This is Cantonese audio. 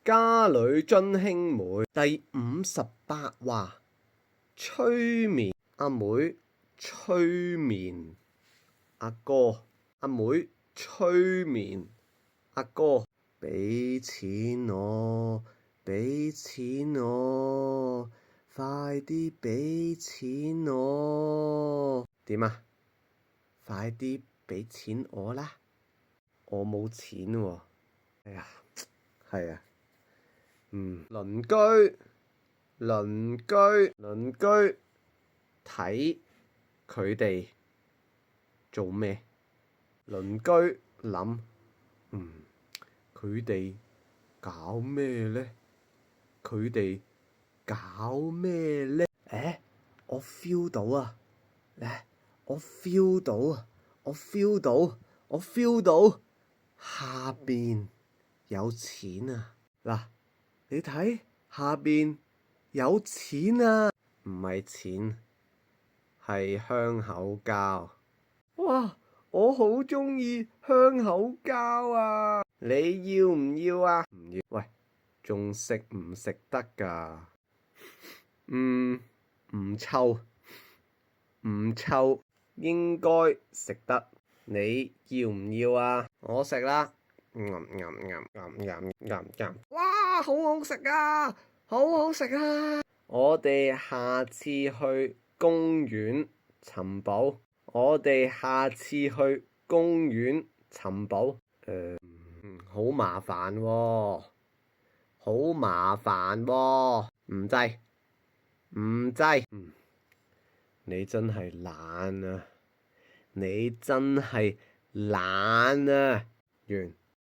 家裏津兄妹第58話，催眠阿妹，催眠阿哥，阿妹催眠阿哥，俾錢我，俾錢我，快啲俾錢我。點啊？快啲俾錢我啦！我冇錢喎。哎呀，係啊。鄰居睇佢哋做咩？鄰居諗，佢哋搞咩呢？佢哋搞咩呢？我 feel 到啊！我 feel 到啊！我 feel 到，我 feel 到下邊有錢啊！嗱，你睇下邊有錢啊！唔係錢，係香口膠。哇！我好鍾意香口膠啊！你要唔要啊？唔要。喂，仲食唔食得㗎？唔臭，唔臭，應該食得。你要唔要啊？我食啦。哇，好好食啊！好好食啊！我哋下次去公園尋寶。我哋下次去公園尋寶。好麻煩喎，好麻煩喎，唔制，唔制。你真係懶啊！你真係懶啊！完。